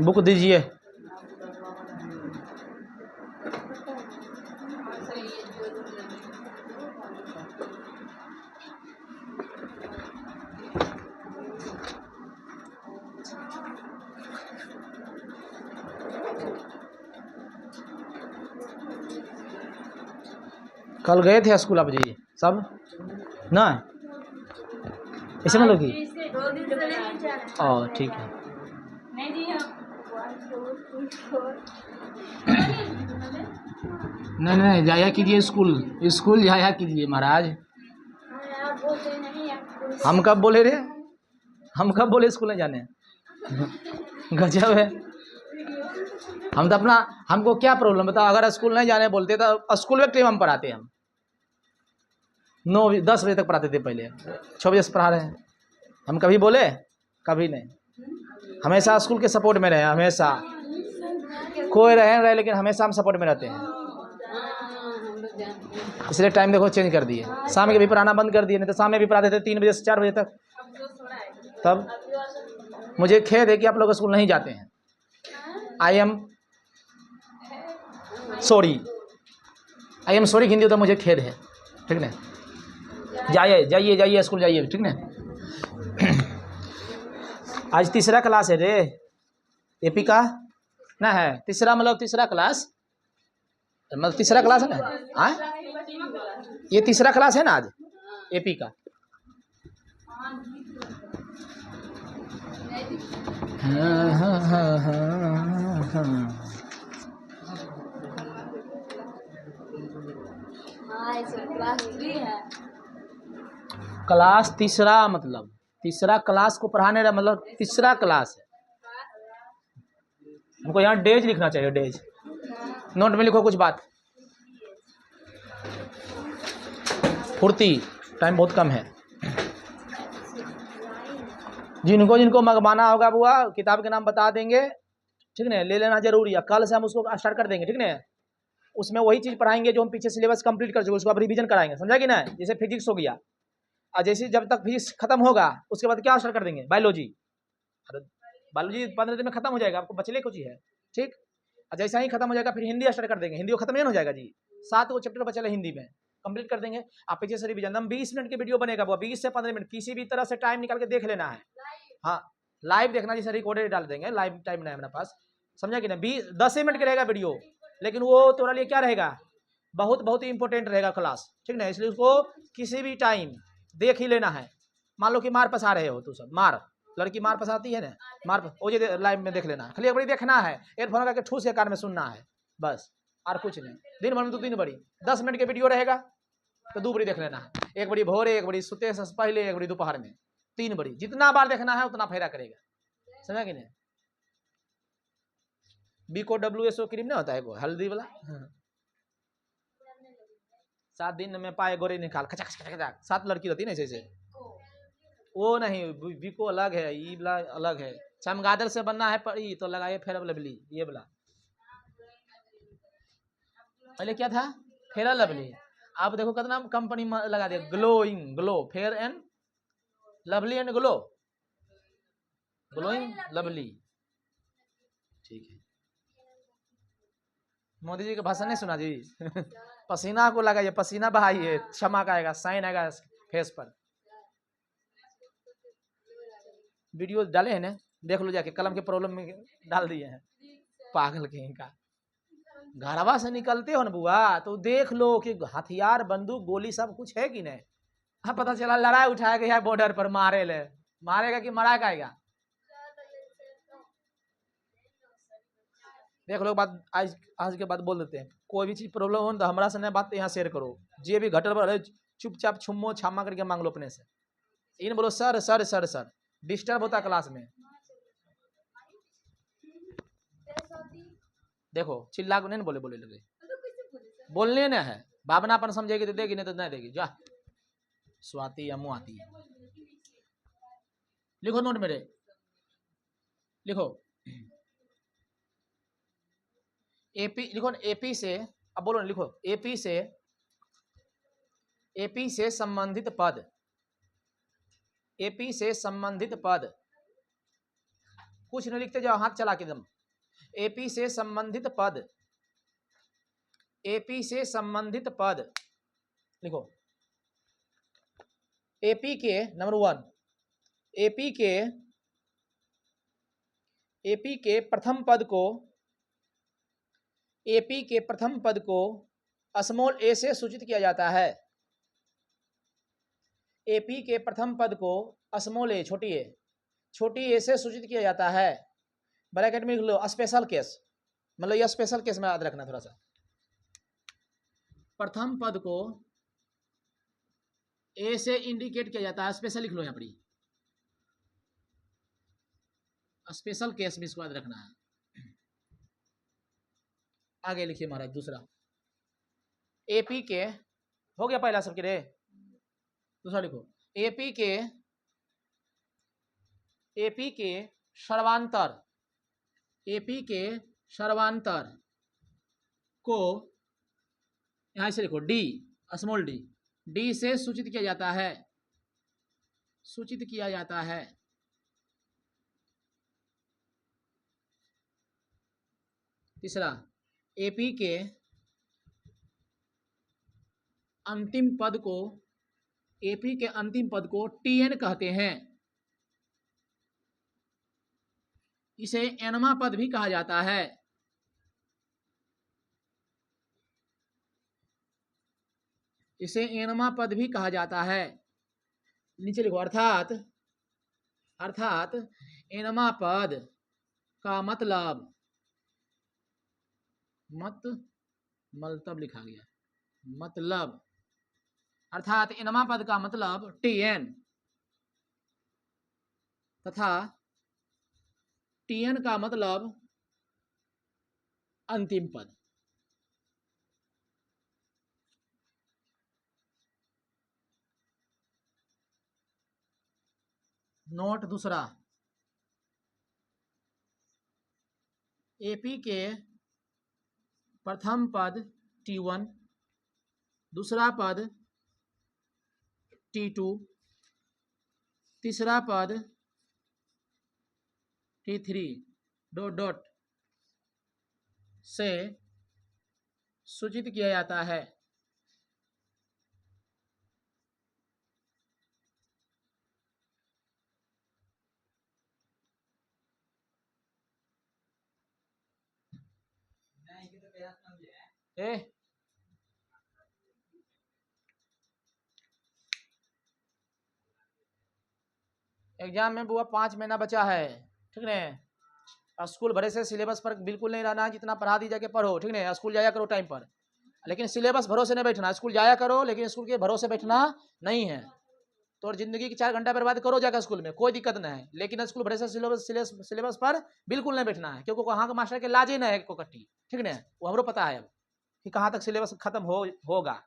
Book दीजिए। कल गए थे स्कूल आप जी सब ना, ऐसे मतलब कि ठीक है। नहीं जाया कीजिए स्कूल जाया कीजिए महाराज। हम कब बोले रे, हम कब बोले स्कूल नहीं जाने? गजब है। हम तो अपना, हमको क्या प्रॉब्लम बताओ, अगर स्कूल नहीं जाने बोलते तो स्कूल में टाइम हम पढ़ाते, हम 9-10 बजे तक पढ़ाते थे, पहले 6 बजे से पढ़ा रहे हैं। हम कभी बोले? कभी नहीं। हमेशा स्कूल के सपोर्ट में रहे, हमेशा कोई रहे लेकिन हमेशा हम सपोर्ट में रहते हैं। इसलिए टाइम देखो चेंज कर दिए, शाम के भी पढ़ाना बंद कर दिए, नहीं तो शाम में भी पढ़ाते थे 3 बजे से 4 बजे तक। तब मुझे खेद है कि आप लोग स्कूल नहीं जाते हैं। आई एम सॉरी हिंदी होता मुझे खेद है, ठीक ना। जाइए स्कूल जाइए, ठीक ना। आज तीसरा क्लास है रे एपी का ना, है तीसरा, मतलब तीसरा क्लास, मतलब तीसरा क्लास है ना। हाँ ये तीसरा क्लास है ना आज एपी का। क्लास तीसरा, मतलब तीसरा क्लास को पढ़ाने का मतलब तीसरा क्लास है। हमको यहाँ डेज लिखना चाहिए, डेज। नोट में लिखो कुछ बात। फुर्ती, टाइम बहुत कम है। जिनको मंगवाना होगा बुआ किताब के नाम बता देंगे, ठीक ना, ले लेना जरूरी है। कल से हम उसको स्टार्ट कर देंगे, ठीक ना। उसमें वही चीज पढ़ाएंगे जो हम पीछे सिलेबस कंप्लीट कर चुके, उसको अब रिवीजन कराएंगे, समझा कि ना। जैसे फिजिक्स हो गया, और जैसे जब तक फिजिक्स खत्म होगा उसके बाद क्या स्टार्ट कर देंगे, बायोलॉजी। बायोलॉजी 15 दिन में खत्म हो जाएगा, आपको बचले कुछ ही है, ठीक। और जैसा ही खत्म हो जाएगा फिर हिंदी स्टार्ट कर देंगे, हिंदी खत्म नहीं हो जाएगा जी, 7 वो चैप्टर बचा है हिंदी में, कंप्लीट कर देंगे। आप पीछे से रिवीजन, हम 20 मिनट की वीडियो बनेगा वो, 20 से 15 मिनट, किसी भी तरह से टाइम निकाल के देख लेना है। हाँ लाइव देखना, जैसे रिकॉर्डेड डाल देंगे, लाइव टाइम नहीं है मेरे पास, समझा कि ना। 10 मिनट का रहेगा वीडियो, लेकिन वो तुम्हारे लिए क्या रहेगा, बहुत ही इंपॉर्टेंट रहेगा क्लास, ठीक ना। इसलिए उसको किसी भी टाइम देख ही लेना है। मान लो कि मार पसा रहे हो, तो सब मार, लड़की मार पसाती है ना, मार वो ये लाइव में देख लेना है, खाली एक बारी देखना है, एयरफोन लगा के ठूस के कान में सुनना है बस, और कुछ नहीं। दिन भर में तो 3 बारी 10 मिनट के वीडियो रहेगा, तो 2 बारी देख लेना है, एक बारी भोरे, एक बारी सुते से पहले, एक बारी दोपहर में, 3 बारी। जितना बार देखना है उतना फायदा करेगा, समझा कि नहीं। BCO क्रीम नहीं होता है वो हल्दी वाला, 7 दिन में पाए गोरे निकाल, खचा खचा खचा, 7 लड़की रहती है ना ऐसे। वो नहीं, बीको अलग है, ई वाला अलग है। चमगादड़ से बनना है पड़ी तो लगाइए फेयर लवली, ये वाला। पहले क्या था, फेयर लवली, आप देखो कितना कंपनी लगा दिया, glowing glow, fair and lovely and glowing lovely, ठीक है। मोदी जी का भाषण नहीं सुना जी? पसीना को लगाइए, पसीना बहाइए, चमक आएगा, साइन आएगा फेस पर। वीडियो डाले हैं ना, देख लो जाके, कलम के प्रॉब्लम में डाल दिए हैं, पागल कहीं का। घरवा से निकलते हो ना बुआ तो देख लो कि हथियार, बंदूक, गोली सब कुछ है कि नहीं। हाँ पता चला लड़ाई उठाया गया बॉर्डर पर, मारेगा कि मरा आएगा। देख लो बात, आज के बाद बोल देते हैं, कोई भी चीज प्रॉब्लम हो तो हमारा से नया बात यहाँ शेयर करो, जे भी घटर पर चुपचाप छुम्मो छामा करके मांग लो अपने से। इन बोलो sir sir sir sir, disturb होता क्लास में। देखो चिल्ला को नहीं बोले, बोले लगे बोलने ना है, भावनापन समझेगी तो देगी, नहीं तो नहीं देगी। जा स्वाति अमू आती है। लिखो नोट मेरे, लिखो एपी, लिखो एपी से, अब बोलो ना, लिखो एपी से संबंधित पद, एपी से संबंधित पद, कुछ नहीं लिखते, जाओ हाथ चला के एकदम। एपी से संबंधित पद, एपी से संबंधित पद लिखो। एपी के नंबर 1, एपी के प्रथम पद को, एपी के प्रथम पद को स्मॉल ए से सूचित किया जाता है। एपी के प्रथम पद को स्मॉल ए, छोटी ए से सूचित किया जाता है। ब्रैकेट में लिख लो स्पेशल केस, मतलब यह स्पेशल केस में याद रखना थोड़ा सा। प्रथम पद को ए से इंडिकेट किया जाता है, स्पेशल लिख लो यहाँ पर, स्पेशल केस में इसको याद रखना है। आगे लिखिए महाराज दूसरा, एपी के हो गया पहला सबके रे, दूसरा लिखो। एपी के सर्वांतर, एपी के सर्वांतर को यहां से लिखो डी, स्मॉल डी, डी से सूचित किया जाता है, सूचित किया जाता है। तीसरा, एपी के अंतिम पद को, एपी के अंतिम पद को टीएन कहते हैं, इसे एनमा पद भी कहा जाता है, इसे एनमा पद भी कहा जाता है। नीचे लिखो अर्थात, अर्थात एनमा पद का मतलब, मतलब लिखा गया, मतलब, अर्थात एनमा पद का मतलब टीएन तथा टीएन का मतलब अंतिम पद। नोट दूसरा, एपी के प्रथम पद T1, दूसरा पद T2, तीसरा पद T3 डॉट डॉट से सूचित किया जाता है। एग्जाम में बुआ 5 महीना बचा है, ठीक है। स्कूल भरे से सिलेबस पर बिल्कुल नहीं रहना है, जितना पढ़ा दी जाके पढ़ो, ठीक है। स्कूल जाया करो टाइम पर, लेकिन सिलेबस भरोसे नहीं बैठना। स्कूल जाया करो लेकिन स्कूल के भरोसे बैठना नहीं है। तो जिंदगी की 4 घंटा बर्बाद करो जाकर स्कूल में, कोई दिक्कत नहीं है, लेकिन स्कूल भरे से सिलेबस पर बिल्कुल नहीं बैठना है, क्योंकि वहाँ के मास्टर के लाज ही नहीं है को कट्टी, ठीक है। वो हमरो पता है अब कि कहाँ तक सिलेबस खत्म होगा।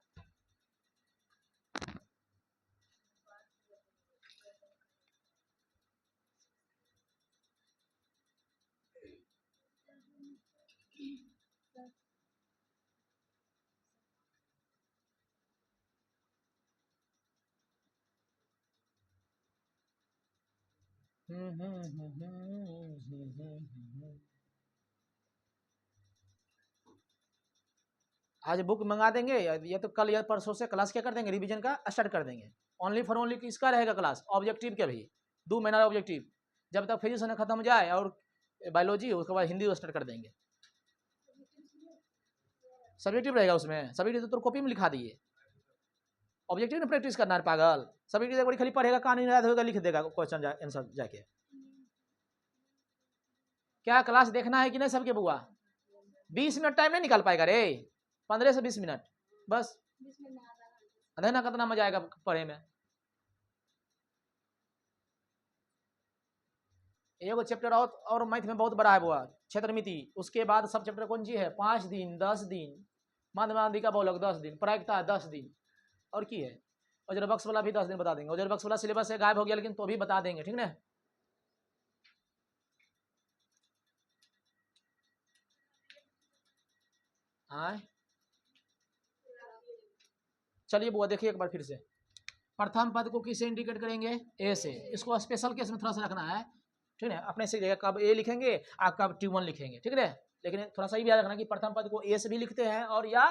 आज बुक मंगा देंगे या तो कल या परसों से क्लास क्या कर देंगे, रिवीजन का स्टार्ट कर देंगे। ओनली फॉर ओनली किसका रहेगा क्लास, ऑब्जेक्टिव का भी 2 महीना ऑब्जेक्टिव, जब तक फिजिक्स खत्म हो जाए और बायोलॉजी, उसके बाद हिंदी स्टार्ट कर देंगे। सब्जेक्टिव रहेगा उसमें, सब्जेक्टिव तो कॉपी में लिखा दिए, ऑब्जेक्टिव ने प्रैक्टिस करना है पागल। सब्जेक्टिव बड़ी खाली पढ़ेगा, कहानी याद होगा, लिख देगा क्वेश्चन आंसर जाके। क्या क्लास देखना है कि नहीं सबके बुआ? 20 मिनट टाइम नहीं निकाल पाएगा रे, 15 से 20 मिनट बस, ना कितना मजा आएगा पढ़े में। एगो चैप्टर और मैथ में बहुत बड़ा है बुआ, क्षेत्रमिति। उसके बाद सब चैप्टर कौन सी है, 5 दिन 10 दिन, माध्यमिका बोलोग 10 दिन, प्रायिकता 10 दिन, और की है अजर बक्स वाला भी 10 दिन बता देंगे। अजर बक्स वाला सिलेबस से गायब हो गया, लेकिन तो भी बता देंगे, ठीक ना। चलिए बुआ देखिए एक बार फिर से, प्रथम पद को किसे इंडिकेट करेंगे, ए से। इसको स्पेशल केस में थोड़ा सा रखना है, ठीक है, अपने से जगह कब ए लिखेंगे और कब T1 लिखेंगे, ठीक है। लेकिन थोड़ा सा ये भी याद रखना कि प्रथम पद को ए से भी लिखते हैं और या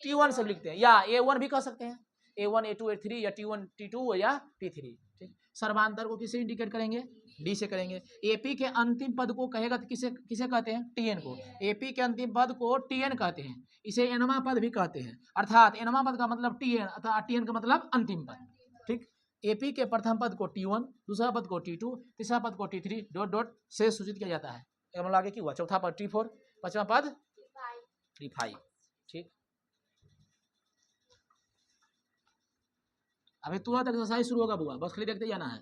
T1 से भी लिखते हैं, या A1 भी कह सकते हैं, A1 A2 A3 या T1 T2 या T3, ठीक। सर्वांतर को किसे इंडिकेट करेंगे, डी से करेंगे। एपी के अंतिम पद को कहेगा तो किसे किसे कहते हैं, टीएन को। एपी के अंतिम पद को टीएन कहते हैं, इसे एनवा पद भी कहते हैं, अर्थात एनवा पद का मतलब टीएन अर्थात टीएन का मतलब अंतिम पद, ठीक। एपी के प्रथम पद को T1, दूसरा पद को T2, तीसरा पद को T3 डॉट डॉट से सूचित किया जाता है। मतलब आगे क्या हुआ, चौथा पद T4, पांचवा पद T5, ठीक। अभी तुरंत एक्सरसाइज शुरू होगा बुआ, बस खाली देखते जाना है।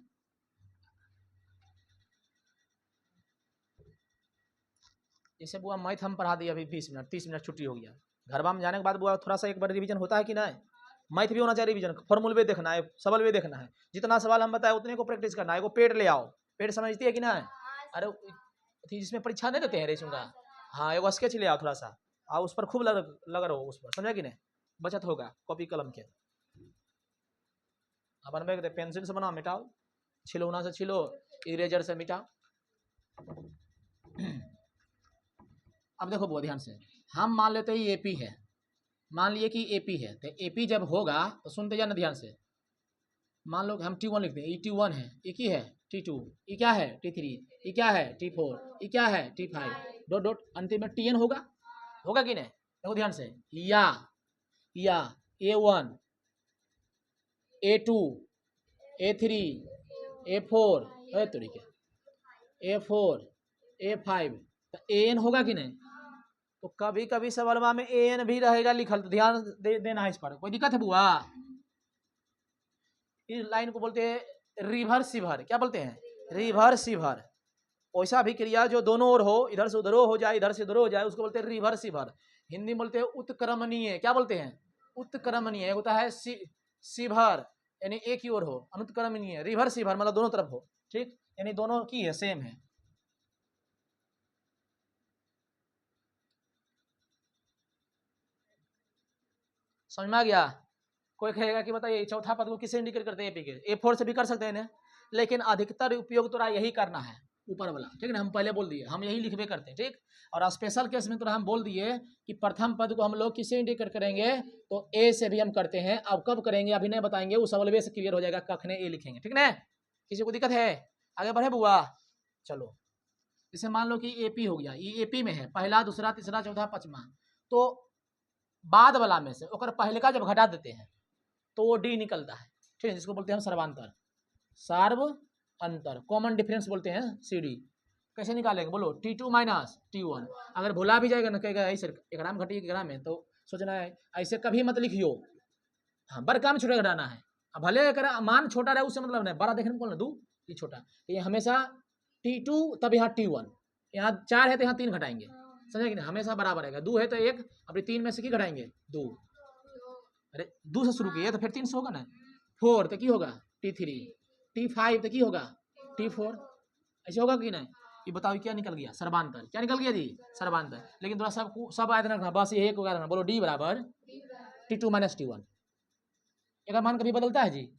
जैसे बुआ मैथ हम पढ़ा दिए अभी 20 मिनट, 30 मिनट छुट्टी हो गया, घर में जाने के बाद बुआ थोड़ा सा एक बार रिवीजन होता है कि नहीं, मैथ भी होना चाहिए रिवीजन, फॉर्मूले भी देखना है, सवाल भी देखना है, जितना सवाल हम बताए उतने को प्रैक्टिस करना है। वो पेड़ ले आओ, पेड़ समझती है कि ना, अरे जिसमें परीक्षा नहीं देते हैं रेसुम का, हाँ एगो स्केच ले आओ थोड़ा सा, और उस पर खूब लग रहो उस पर, समझा कि नहीं, बचत होगा कॉपी कलम के। अब बनबे पेंसिल से बनाओ, मिटाओ, छिलौना से छिलो, इरेजर से मिटाओ। अब देखो बहुत ध्यान से, हम मान लेते हैं एपी है, मान लिए कि एपी है, तो एपी जब होगा तो सुनते जाना ध्यान से। मान लो कि हम T1 लिखते हैं, ये T1 है, ये की है T2, ये क्या है T3, ये क्या है T4, ये क्या है T5 डॉट डॉट अंतिम में TN होगा, होगा कि नहीं, देखो ध्यान से, या A1 A2 A3 A4 तरीके A4 A5 तो AN होगा कि नहीं। तो कभी कभी सवाल में AN भी रहेगा लिखल, तो ध्यान देना है इस पर, कोई दिक्कत है बुआ। इस लाइन को बोलते हैं रिवर्सिवर, क्या बोलते हैं, रिवर्सिवर। वैसा भी क्रिया जो दोनों ओर हो, इधर से उधर हो जाए, इधर से उधर हो जाए, उसको बोलते हैं रिवर्सिवर। हिंदी में बोलते हैं उत्क्रमणीय, क्या बोलते हैं, उत्क्रमणीय होता है सिभर, यानी एक ही ओर हो, अनुत्क्रमणीय, रिवर्सिवर मतलब दोनों तरफ हो, ठीक, यानी दोनों की है, सेम है। समझ में आ गया। कोई कहेगा कि बताइए चौथा पद को किसे इंडिकेट करते हैं, एपी के, A4 से भी कर सकते हैं ना, लेकिन अधिकतर उपयोग तो यही करना है ऊपर वाला, ठीक है ना, हम पहले बोल दिए हम यही लिखबे करते हैं, ठीक। और स्पेशल केस में तो हम बोल दिए कि प्रथम पद को हम लोग किसे इंडिकेट करेंगे, तो ए से भी हम करते हैं। अब कब करेंगे अभी नहीं बताएंगे, उस अवलवे से क्लियर हो जाएगा, कखने ए लिखेंगे, ठीक ना। किसी को दिक्कत है, आगे बढ़े बुआ, चलो। जैसे मान लो कि एपी हो गया, ये एपी में है, पहला दूसरा तीसरा चौथा पांचवा, तो बाद वाला में से ओकर पहले का जब घटा देते हैं तो वो डी निकलता है, ठीक है, जिसको बोलते हैं हम सर्वांतर, सार्व अंतर, कॉमन डिफरेंस बोलते हैं CD। कैसे निकालेंगे बोलो, T2 माइनस T1। अगर भुला भी जाएगा ना, कहेगा ऐसे एकड़ा में घटी एकड़ा में, तो सोचना है ऐसे कभी मत लिखियो, हाँ बड़का में छोटा घटाना है। अब भले अगर मान छोटा रहे उससे मतलब नहीं, बड़ा देखने में कौन दू ये छोटा, ये हमेशा T2 तब यहाँ T1, यहाँ 4 है तो यहाँ 3 घटाएंगे, समझे कि नहीं, हमेशा बराबर रहेगा। 2 है तो 1, अपनी 3 में से की घटाएंगे 2, अरे 2 से शुरू किए तो फिर 3 से होगा ना, 4 तो की होगा T3, T5 तो की होगा T4, ऐसे होगा कि नहीं। ये बताओ क्या निकल गया, सर्वांतर, क्या निकल गया जी, सर्वांतर। लेकिन थोड़ा सब आयत रखना, बस ये एक रखना, बोलो D बराबर T2 माइनस T1। एक मान कभी बदलता है जी,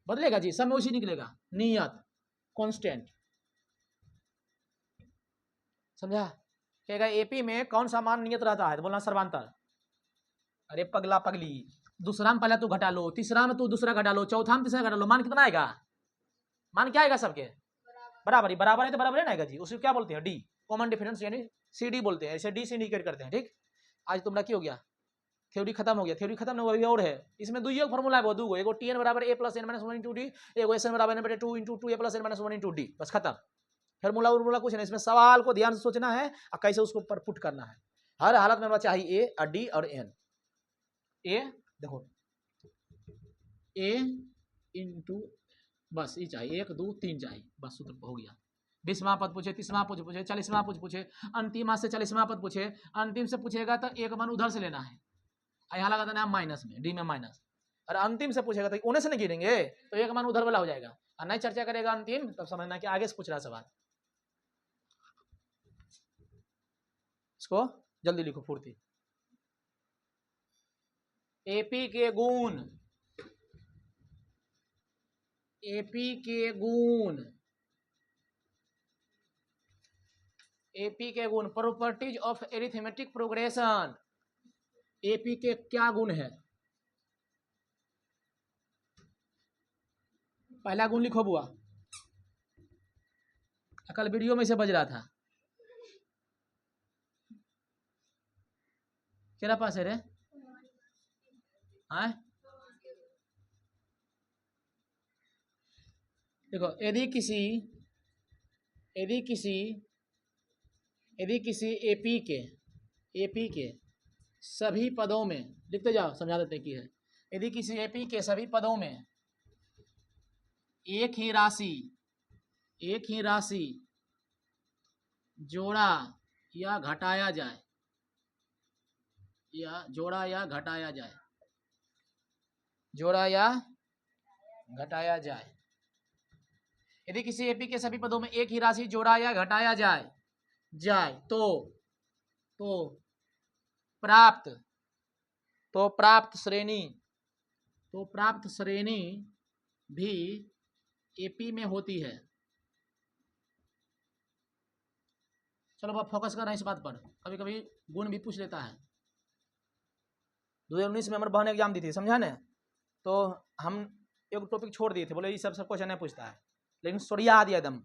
बदलेगा जी, सब में उसी निकलेगा, नियत कांस्टेंट, समझा। कहेगा एपी में कौन सा मान नियत रहता है, तो बोलना सर्वांतर। अरे पगला पगली, दूसरा में पहले तू घटा लो, तीसरा में तू दूसरा घटा लो, चौथा में तीसरा घटा लो, मान कितना आएगा, मान क्या आएगा सबके बराबर ही, बराबर है तो बराबर है ना आएगा जी, उसको क्या बोलते हैं डी, कॉमन डिफरेंस यानी CD बोलते हैं, ऐसे डी से इंडिकेट करते हैं, ठीक। आज तुम्हारा क्या हो गया, थ्योरी खत्म हो गया, थ्योरी खत्म नहीं हुआ और है, इसमें दो ही फॉर्मूला है, वो दो, एगो TN बराबर A plus N minus 1 into D, एगो SN बराबर N बटे 2 into 2A plus N minus 1 into D, बस खत्म। फॉर्मूला उर्मूला कुछ नहीं, इसमें सवाल को ध्यान से सोचना है और कैसे उसको पर पुट करना है। हर हालत में चाहिए A और D और N। ए देखो A इंटू बस ये चाहिए, 1 2 3 चाहिए, बस सूत्र हो गया। 20वां पद पूछे, 30वां पद पूछे, 40वां पद पूछे, अंतिम से 40वां पद पूछे, अंतिम से पूछेगा तो एक मान उधर से लेना है, यहाँ लगा देना माइनस में, डी में माइनस, और अंतिम से पूछेगा तो उन्हें से नहीं गिरेंगे, तो एक मान उधर वाला हो जाएगा, और नहीं चर्चा करेगा अंतिम, तब समझना कि आगे से पूछ रहा सवाल। इसको जल्दी लिखो फुर्ती। एपी के गुण, एपी के गुण एपी के गुण, properties of arithmetic progression. AP के क्या गुण है? पहला गुण लिखो बुआ, कल वीडियो में से बज रहा था। तेरा पास है रे? हाँ देखो, यदि किसी एपी के सभी पदों में, लिखते जाओ समझा देते कि है, यदि किसी एपी के सभी पदों में एक ही राशि जोड़ा या घटाया जाए, जोड़ा या घटाया जाए, यदि किसी एपी के सभी पदों में एक ही राशि जोड़ा या घटाया जाए तो प्राप्त श्रेणी भी एपी में होती है। चलो अब फोकस करना इस बात पर, कभी कभी गुण भी पूछ लेता है। 2019 में हमारे बहन एग्जाम दी थी, समझा ना, तो हम एक टॉपिक छोड़ दिए थे, बोले ये सब क्वेश्चन नहीं पूछता है, लेकिन सोरिया दिया एकदम,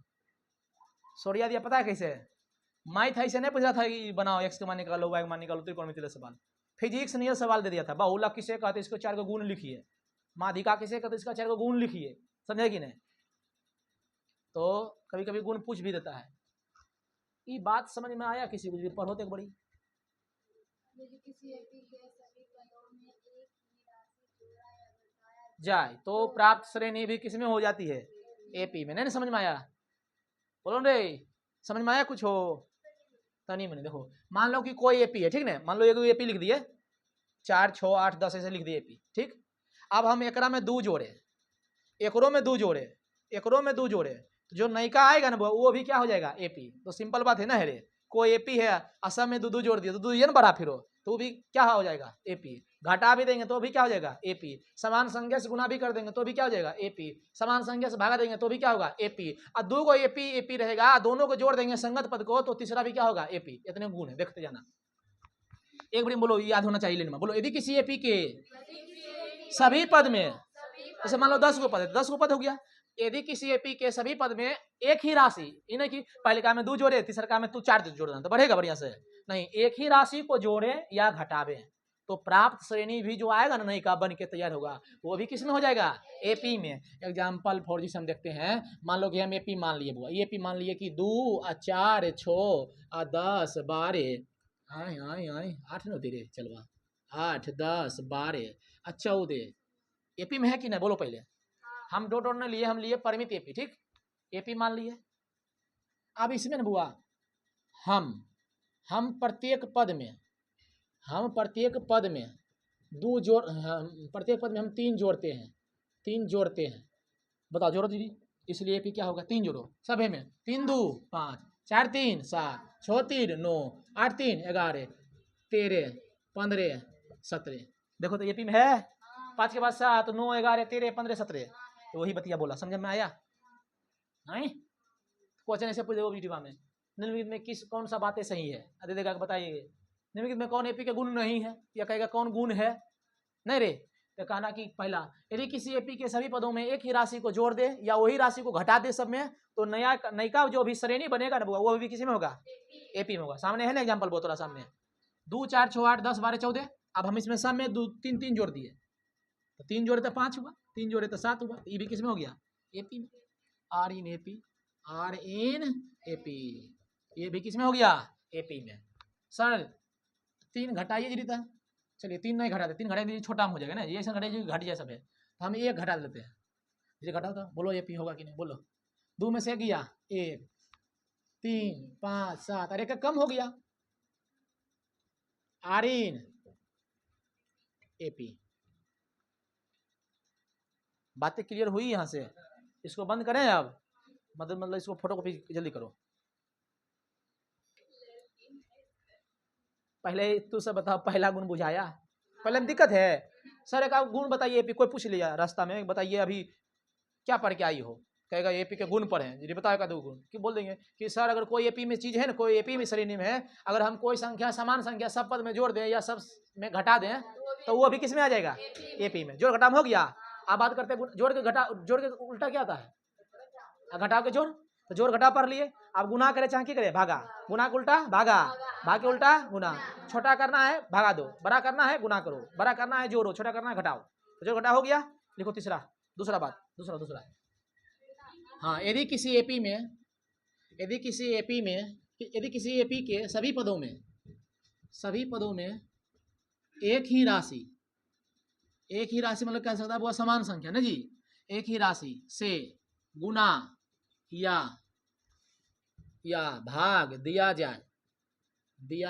सोरिया दिया पता है कैसे? मैथ ऐसे नहीं पूछ रहा था कि बनाओ एक्स का मान निकालो, वाई का मान निकालो, त्रिकोणमितीय सवाल। फिजिक्स ने यह सवाल दे दिया था, बहुला किसे कहते इसको 4 का गुण लिखिए, माध्यिका किसे कहते इसका 4 का गुण लिखिए, समझे कि नहीं? तो कभी कभी गुण पूछ भी देता है। ये बात समझ में आया किसी को? पढ़ो तो बड़ी जाए तो प्राप्त श्रेणी भी किसमें हो जाती है? एपी में। नहीं समझ में आया? बोलो रे, समझ में आया कुछ हो? तनी मनी देखो, मान लो कि कोई एपी है, ठीक ना, मान लो एक एपी लिख दिए, 4, 6, 8, 10 ऐसे लिख दिए एपी, ठीक। अब हम एकरा में 2 जोड़े, एकरो में 2 जोड़े, एकरो में 2 जोड़े, तो जो नयका आएगा ना वो भी क्या हो जाएगा? एपी। तो सिंपल बात है ना, रे कोई एपी है, असम में 2 जोड़ दिया तो 2 ये ना बढ़ा, फिर तो वो भी क्या हो जाएगा? एपी। घटा भी देंगे तो भी क्या हो जाएगा? एपी। समान संख्या से गुना भी कर देंगे तो भी क्या हो जाएगा? एपी। समान संख्या से भागा देंगे तो भी क्या होगा? एपी। और 2 को एपी रहेगा, दोनों को जोड़ देंगे संगत पद को, तो तीसरा भी क्या होगा? एपी। इतने गुण है, देखते जाना। एक बार बोलो, याद होना चाहिए लेने में, बोलो, यदि किसी एपी के सभी पद में, जैसे मान लो 10 को पद है, 10 को पद हो गया, यदि किसी एपी के सभी पद में एक ही राशि, इन्हें की पहले का में 2 जोड़े, तीसरा का में तू 4 जोड़ना, तो बढ़ेगा बढ़िया से? नहीं, एक ही राशि को जोड़े या घटावे तो प्राप्त श्रेणी भी जो आएगा ना, नई का बन के तैयार होगा, वो भी किसमें हो जाएगा? एपी में। एग्जाम्पल फॉर जिस हम देखते हैं, मान लो कि हम एपी मान लिए बुआ, एपी मान लिए कि 2, 4, 6, 10, 12, 8 न तेरे चलवा, 8, 10, 12, 14 एपी में है कि नहीं? बोलो पहले। हम डॉट ने लिए, हम लिए परिमित एपी, ठीक, एपी मान लिए। अब इसमें ना बुआ, हम प्रत्येक पद में 2 जोड़, प्रत्येक पद में हम 3 जोड़ते हैं, बताओ जोड़ो दीदी, इसलिए एपी क्या होगा? 3 जोड़ो सभी में, 3 2 5, 4 3 7, 6 3 9, 8 3 11, 13 15 17, देखो तो एपी में है। 5 के बाद 7, 9 11 13 15 17, तो वही बतिया बोला, समझ में आया? नहीं क्वेश्चन ऐसे पूछ देखो वीडियो में, निम्नलिखित में कौन सा बातें सही है? दे देगा, बताइए निम्नलिखित में कौन एपी के गुण नहीं है, या कहेगा कौन गुण है? नहीं रे, तो कहना कि पहला, यदि किसी एपी के सभी पदों में एक ही राशि को जोड़ दे या वही राशि को घटा दे सब में, तो नयका जो भी श्रेणी बनेगा ना वो भी किसी में होगा? एपी में होगा। सामने है ना एग्जाम्पल, बहुत थोड़ा सामने, 2 4 6 8 10 12 14, अब हम इसमें सब में 2 3 3 जोड़ दिए, तो 3 जोड़े तो 5 हुआ, 3 जोड़े तो 7 हुआ, ये भी किसमें हो गया? एपी में। आर इन एपी, ये भी किसमें हो गया? एपी में। सर 3 घटाइए जी था, चलिए 3 नहीं घटाते, 3 घटाए छोटा हो जाएगा ना, ये ऐसा घटाइए घट जाए सब है, तो हम 1 घटा देते हैं, ये घटा था, बोलो एपी होगा कि नहीं? बोलो, 2 में से गया 1, 3 5 7, अरे का कम हो गया, आर इन एपी। बातें क्लियर हुई यहाँ से? इसको बंद करें अब, मतलब इसको फोटो कॉपी जल्दी करो। पहले तू सब बताओ, पहला गुण बुझाया? पहले में दिक्कत है? सर एक गुण बताइए, कोई पूछ लिया रास्ता में, बताइए अभी क्या पढ़ के आई हो, कहेगा एपी के गुण पर है, ये बताएगा दो गुण कि बोल देंगे कि सर अगर कोई एपी में चीज है ना, कोई एपी में श्रेणी में है, अगर हम कोई संख्या समान संख्या सब पद में जोड़ दें या सब में घटा दें तो वो भी किस में आ जाएगा, एपी में। जोड़ घटाव हो गया। अब बात करते हैं जोड़ के घटा, जोड़ के उल्टा क्या आता है, घटाव के जोड़। तो जोड़ घटाव पढ़ लिए। अब गुना करे चाहे की करे, भागा, गुना के उल्टा भागा, भाग के उल्टा गुना। छोटा करना है भागा दो, बड़ा करना है गुना करो, बड़ा करना है जोड़ो, छोटा करना है घटाओ। तो जोड़ घटाव हो गया। लिखो तीसरा, दूसरा बात, दूसरा हाँ, यदि किसी एपी में, यदि किसी एपी के सभी पदों में एक ही राशि मतलब कह सकता है वो समान संख्या ना जी, एक ही राशि से गुना या भाग दिया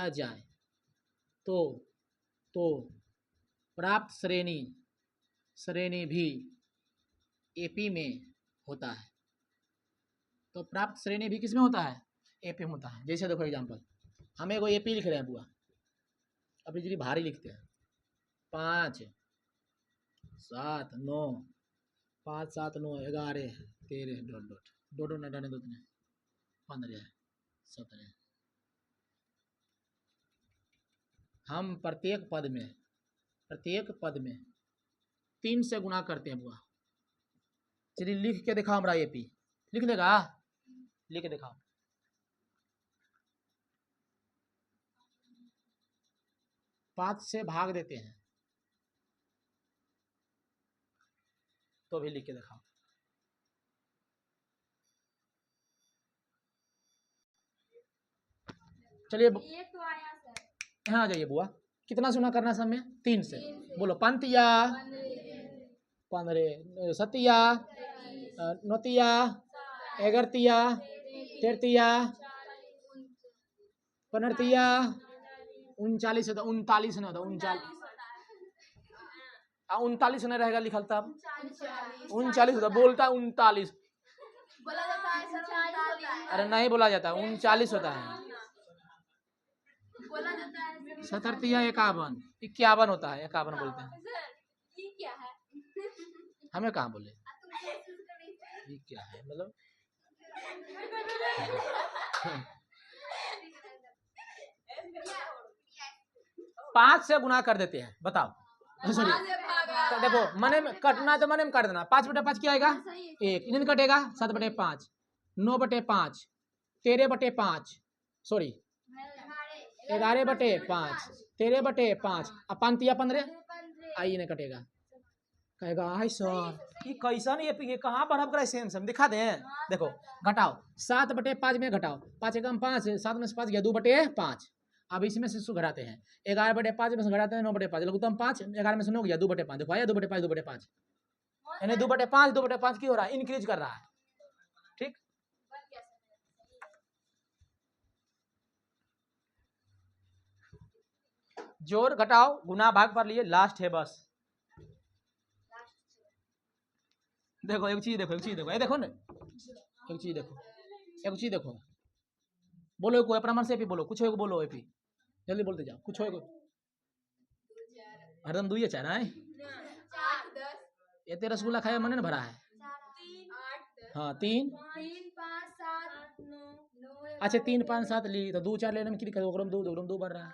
जाए तो प्राप्त श्रेणी भी एपी में होता है। तो प्राप्त श्रेणी भी किस में होता है, एपी में होता है। जैसे देखो एग्जांपल, हमें कोई एपी लिख रहे हैं बुआ, अभी जी भारी लिखते हैं 5 7 9 5 7 9 11 13 डॉट न डाले 2 15 17। हम प्रत्येक पद में 3 से गुना करते हैं बुआ। चलिए लिख के दिखाओ हमारा एपी, लिख देगा, लिख के दिखाओ। पाँच से भाग देते हैं तो भी लिख के दिखाओ। चलिए यहाँ आ जाइए बुआ, कितना से गुना करना सब में, 3 से। बोलो पंतिया 15, सतिया नोतिया 11 13 15 39 होता, 39 नहीं होता, 39 नहीं रहेगा लिखल तब 39 होता, बोलता 39, अरे नहीं बोला जाता, 39 होता है। 77 51 51 होता है, 51 बोलते हैं। हमें कहाँ बोले ये क्या है मतलब। 5 से गुना कर देते हैं, बताओ। तो देखो मने में कटना तो मने में काट देना। 5/5 क्या आएगा, 1, इन्हें कटेगा 7/5 9/5 13/5 सॉरी 11/5 13/5 अब 15 आई इन्हें कटेगा। कहेगा हाय सर ये कैसा नहीं है, कहाँ बर्फ का सेम सेम दिखा दें। देखो घटाओ 7/5 में घटाओ, 5 एकम 5, 7 में से 5 गया 2/5। अब इसमें से घटाते हैं, 11/5 में से घटाते हैं 9/5, लघुत्तम 5, 11 में से 9 गया 2/5। देखो आया 2/5 यानी 2/5 की हो रहा है, इंक्रीज कर रहा है। ठीक, जोड़ घटाओ गुना भाग पर लिए, लास्ट है बस। देखो एक चीज देखो, ये देखो ना, एक चीज देखो, बोलो कोई अपना मन से एपी बोलो, कुछ हो बोलो एपी, जल्दी बोलते जाओ, कुछ हो। हरदम 2 चाह रहा है, ये तेरा रसगुल्ला खाया मन ने भरा है। हाँ 3 अच्छा 3 5 7 ली तो 2 4 लेने में कितनी 2 बढ़ रहा है।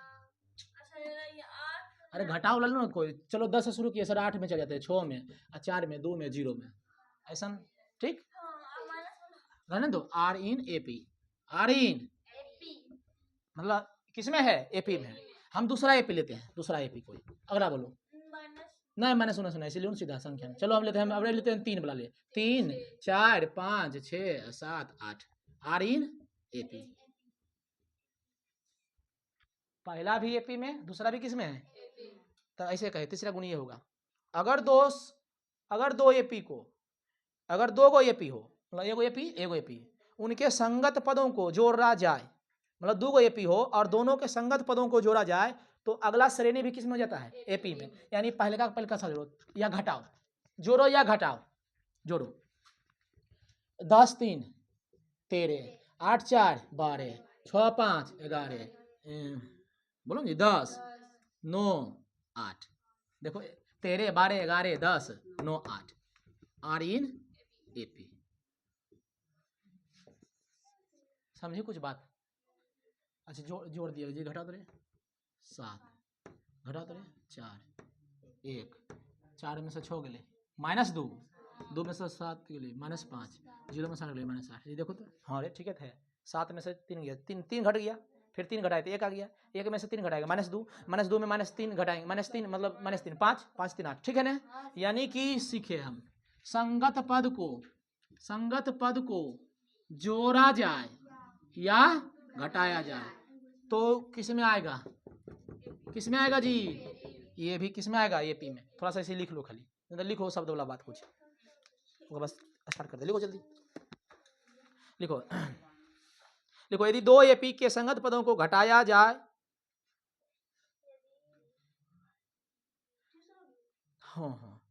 अरे घटाओ लो ना कोई, चलो 10 से शुरू किया सर, 8 में चले जाते हैं, 6 में 4 में 2 में 0 में ऐसा। ठीक, रहने दो। आर इन एपी, आर इन मतलब किसमें है, एपी में। हम दूसरा एपी लेते हैं, दूसरा एपी कोई अगला बोलो। नहीं मैंने सुना इसीलिए सीधा संख्या। चलो हम लेते हैं, अब लेते हैं 3 वाला ले, 3 4 5 6 7 8 आर इन एपी। पहला भी एपी में, दूसरा भी किसमें है, तो ऐसे कहे तीसरा गुण ये होगा, अगर दो एपी को, अगर 2 गो एपी हो, मतलब एगो एपी उनके संगत पदों को जोड़ा जाए, मतलब 2 गो एपी हो और दोनों के संगत पदों को जोड़ा जाए तो अगला श्रेणी भी किसमें हो जाता है, एपी में। यानी पहले का जोड़ो या घटाओ, जोड़ो या घटाओ, जोड़ो 10 3 13 8 4 12 6 5 11 बोलो जी 10 9 8। देखो 13 12 11 10 9 8 आर इन एपी। समझे कुछ बात? अच्छा जोड़ दिया जी, घटा दो रे 7, घटा दो रे 4, 1, 4 में से 6 गए -2, 2 में से 7 गए -5, 0 में से 8 गए -8। ये देखो तो हाँ रे ठीक है थे। 7 में से 3 गया, 3 घट गया, फिर 3 घटाए तो 1 आ गया, 1 में से 3 घटाएगा -2, -2 में -3 घटाएंगे, -3 मतलब -3 5, 5 3 8, ठीक है ना। यानी कि सीखे हम संगत पद को जोड़ा जाए या घटाया जाए तो किस में आएगा, किस में आएगा जी? ये भी किस में आएगा? एपी में। थोड़ा सा इसे लिख लो, खाली मतलब लिखो शब्द वाला बात कुछ, वो बस स्टार्ट कर दे, लिखो जल्दी लिखो। लिखो यदि 2 एपी के संगत पदों को घटाया जाए, हाँ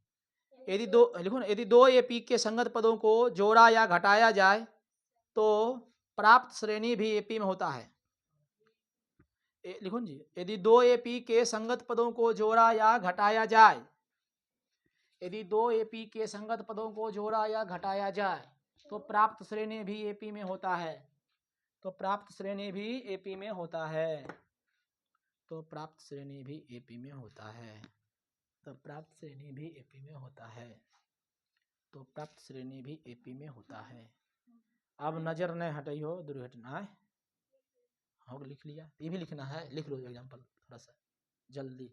यदि दो, लिखो ना, यदि 2 एपी के संगत पदों को जोड़ा या घटाया जाए तो प्राप्त श्रेणी भी एपी में होता है। लिखो जी, यदि 2 एपी के संगत पदों को जोड़ा या घटाया जाए, यदि 2 एपी के संगत पदों को जोड़ा या घटाया जाए तो प्राप्त श्रेणी भी एपी में होता है, तो प्राप्त श्रेणी भी एपी में होता है, तो प्राप्त श्रेणी भी एपी में होता है, तो प्राप्त श्रेणी भी एपी में होता है, तो प्राप्त श्रेणी भी एपी में होता है। अब नजर न हटाइयो दुर्घटना है, हो लिख लिया, ये भी लिखना है, लिख लो एग्जाम्पल थोड़ा सा जल्दी।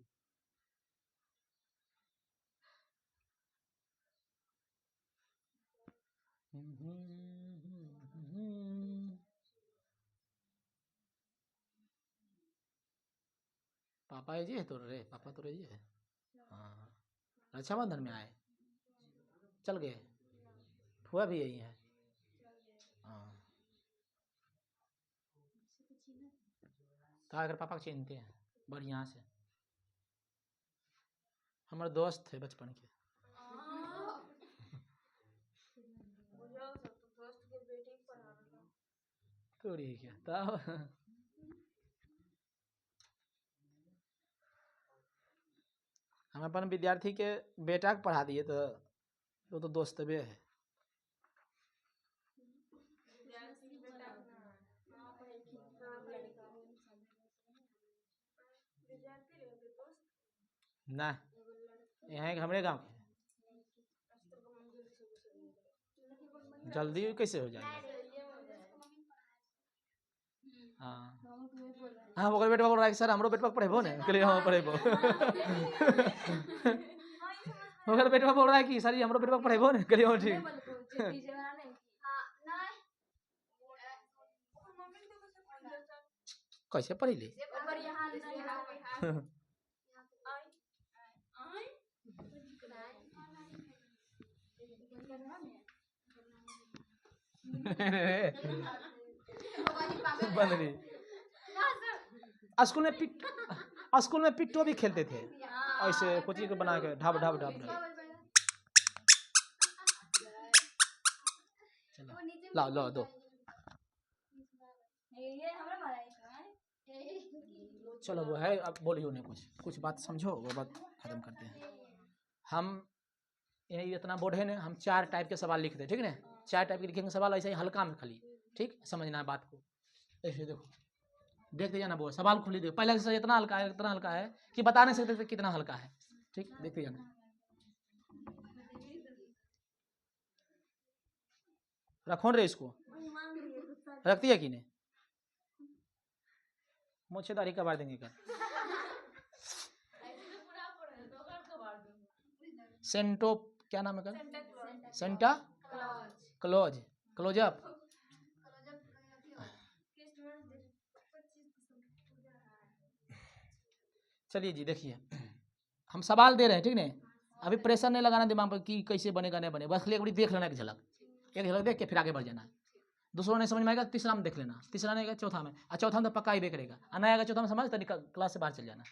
पापा जी है तो रे, पापा तो रही है, हाँ रक्षाबंधन में आए, चल गए, फुआ भी यही है, हाँ तो अगर पापा को चिन्हते हैं बढ़िया से, हमारे दोस्त थे बचपन के। तो क्या तब हम अपन विद्यार्थी के बेटा को पढ़ा दिए तो वो तो दोस्त भी है। ना यहाँ के हमारे गांव के जल्दी कैसे हो जाएगा? हाँ हाँ ओकर बेटवा बोल रहा है सर हमरो बेटवा पढ़ेबो ने, कहलिए हाँ पढ़ेबो। ओकर बेटवा बोल रहा है कि सर हमरो बेटवा पढ़ेबो ने, कहलिए हाँ ठीक। कैसे पढ़ी ली? बंदरी स्कूल में पिट्टो भी खेलते थे ऐसे कोची को बना के ढाब ढाब ढाब ढाब। लाओ लो दो, चलो वो है, अब बोलियो ने कुछ बात समझो, वो बात खत्म करते हैं। हम यही इतना बोर्ड है ना, हम 4 टाइप के सवाल लिखते हैं, ठीक है ना, 4 टाइप के लिखेंगे सवाल ऐसे ही हल्का में खाली, ठीक समझना है बात को। ऐसे देखो देखते जाना, वो सवाल खुली देखो, पहले से इतना हल्का है कि बता नहीं सकते कितना हल्का है, ठीक देखते जाना। रखो रे इसको, रखती है कि नहीं? मोछेदारी कबाड़ देंगे कर। सेंटो क्या नाम है कर? सेंटा क्लोजअप। चलिए जी देखिए, हम सवाल दे रहे हैं, ठीक नहीं, अभी प्रेशर नहीं लगाना दिमाग पर कि कैसे बनेगा नहीं बने, बस खाली एक बार देख लेना, एक झलक देख के फिर आगे बढ़ जाना है। दूसरों ने समझ में आएगा तीसरा में देख लेना, तीसरा नहीं आएगा चौथा में, और चौथा में तो पक्का ही भी करेगा, और नहीं आएगा चौथा में समझ तो क्लास से बाहर चल जाना।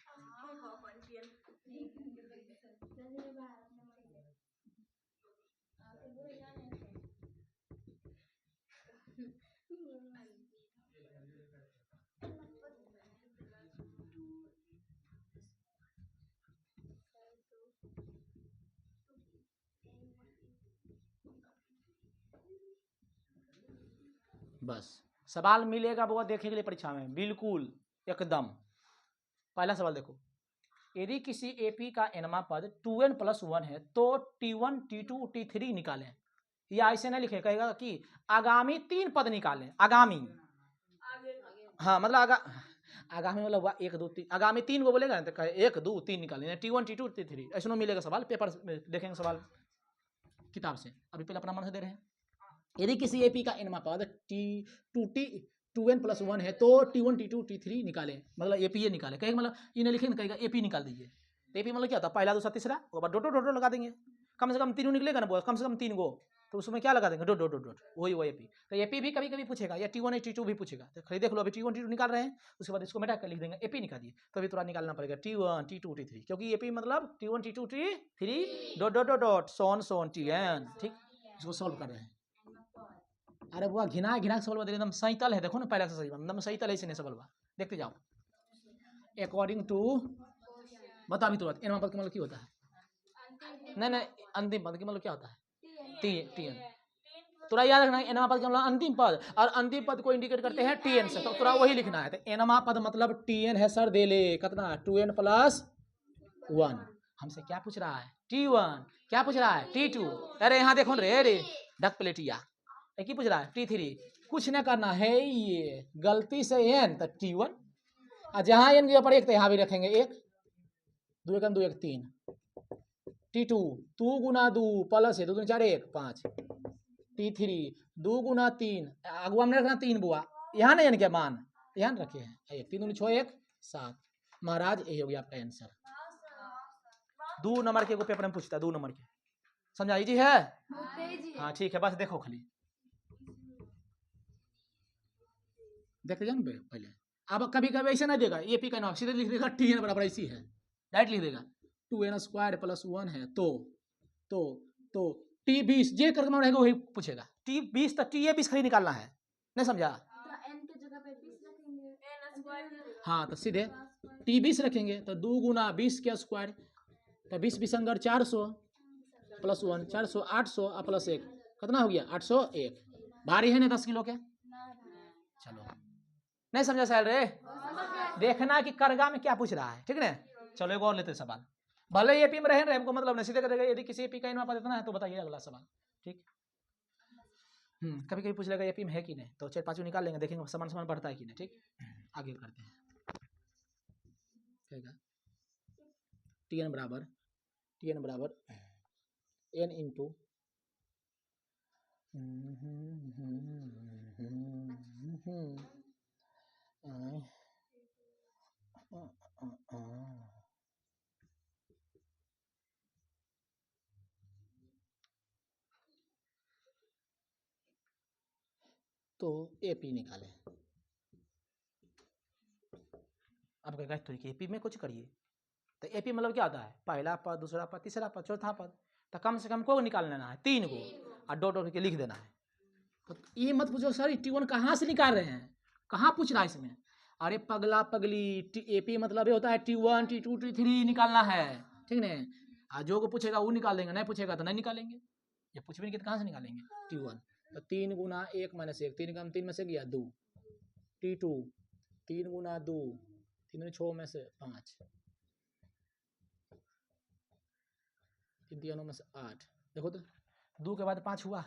बस सवाल मिलेगा वो देखे के लिए परीक्षा में, बिल्कुल एकदम। पहला सवाल देखो, यदि किसी एपी का एनमा पद 2n+1 है तो T1 T2 T3 निकालें। या ऐसे नहीं लिखे, कहेगा कि आगामी 3 पद निकालें। आगामी, हाँ मतलब आगामी मतलब हुआ 1 2 3, आगामी 3 को बोलेगा ना तो कहे 1 2 3 निकालें, T1 T2 T3 ऐसा मिलेगा सवाल। पेपर में देखेंगे सवाल किताब से, अभी पहले अपना मन से दे रहे हैं। यदि किसी एपी का एनमा पद T2n+1 है तो T1 T2 T3 निकालें, मतलब एपी निकाले। कहेगा मतलब ये नहीं लिखेंगे, कहेगा एपी निकाल दीजिए। एपी मतलब क्या होता है, पहला दूसरा तीसरा, उसके बाद डॉट डॉट लगा देंगे। कम से कम 3 निकलेगा ना, कम से कम 3 गो, तो उसमें क्या लगा देंगे, डॉट डॉट डॉट, वही वो एपी। तो एपी भी कभी कभी पूछेगा, या T1 T2 भी पूछेगा। तो खरीद देख लो, अभी T1 T2 निकाल रहे हैं, उसके बाद इसको मिटा कर लिख देंगे एपी निकालिए। तो अभी थोड़ा निकालना पड़ेगा T1 T2 T3, क्योंकि एपी मतलब T1 T2 T3 dot dot dot so on Tn। ठीक, इसको सॉल्व कर रहे हैं। अरे बुआ घिना घिना के सवाल एकदम सैतल है, देखो ना पहले से सही एकदम सैतल है, इसने सवाल देखते जाओ। अकॉर्डिंग टू, बता भी तुरंत, एनमा पद का मतलब क्या होता है? नहीं अंतिम पद का मतलब क्या होता है? Tn। थोड़ा याद रखना, एनमा पद का मतलब अंतिम पद, और अंतिम पद को इंडिकेट करते हैं Tn से, तो थोड़ा वही लिखना है। तो एनमा पद मतलब Tn है सर, दे ले कितना, 2n+1। हमसे क्या पूछ रहा है? T1। क्या पूछ रहा है? T2। अरे यहाँ देखो रे डक प्लेटिया, की पूछ रहा है T3। कुछ न करना है, ये गलती से n तो T1, और जहां n पर 1 तो यहाँ भी रखेंगे 1, 2 1 2 1 3। T2 2 गुना 2 प्लस है 2 2 4 1 5। T3 2 गुना 3, अगुआ में रखना 3 बुआ, यहाँ नहीं n के मान यहाँ रखे हैं 1, 3 2 6 1 7। महाराज यही हो गया आपका आंसर। 2 नंबर के को पेपर में पूछता है, 2 नंबर के, समझा जी है? हाँ ठीक है, बस देखो खाली देखते जाओ पहले। अब कभी कभी ऐसे नहीं देगा, एपी का नाम सीधे लिख देगा Tn बराबर ऐसी है, डायरेक्ट लिख देगा 2n² + 1 है तो T20 जे करके रहेगा वही पूछेगा। T20 तक T20 खाली निकालना है, नहीं समझा? हाँ तो सीधे T20 रखेंगे तो 2 गुना 20 के स्क्वायर, तो 20 20 400 + 1 400 800 और प्लस 1 कितना हो गया 801। भारी है ना 10 किलो के? चलो नहीं समझा सैल रे, देखना कि करगा में क्या पूछ रहा है, ठीक है। चलो एक और लेते सवाल, भले एपी में रहे हमको मतलब नहीं, सीधे करेगा यदि किसी एपी का एनमा पद इतना है तो बताइए अगला सवाल। ठीक, कभी कभी पूछ लेगा एपी में है कि नहीं, तो 4 5 निकाल लेंगे, देखेंगे समान समान बढ़ता है कि नहीं। ठीक, आगे करते हैं। Tn बराबर n इंटू तो एपी निकाले। अब कहेगा तो एपी में कुछ करिए, तो एपी मतलब क्या होता है, पहला पद दूसरा पद तीसरा पद चौथा पद, तो कम से कम को निकाल लेना है 3 को, और डॉट डॉट के लिख देना है। तो ये मत पूछो सर T1 कहाँ से निकाल रहे हैं, कहाँ पूछ रहा है इसमें। अरे पगला पगली, एपी मतलब ये होता है T1 T2 T3 निकालना है, ठीक है। जो को पूछेगा वो निकाल देंगे, नहीं पूछेगा तो नहीं निकालेंगे। ये पूछ भी नहीं तो कहाँ से निकालेंगे T1, तो 3 गुना 1 - 1, 3 कम 3 में से गया 2। T2 3 गुना 2 3 6 में से 5, 3 3 में से 8। देखो तो 2 के बाद 5 हुआ,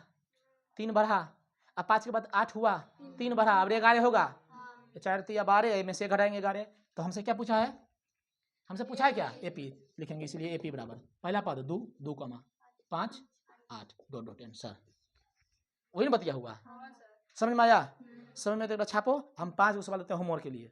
3 बढ़ा, अब 5 के बाद 8 हुआ, 3 बढ़ा, अब 11 होगा, 4 3 12 में से घटाएंगे 11। तो हमसे क्या पूछा है, हमसे पूछा है क्या, एपी लिखेंगे, इसलिए एपी बराबर पहला पद 2 2 5 8 डॉट डॉट आंसर, वही ना बतिया हुआ। समझ में आया? समझ में तो छापो, हम 5 सवाल देते हैं होमवर्क के लिए।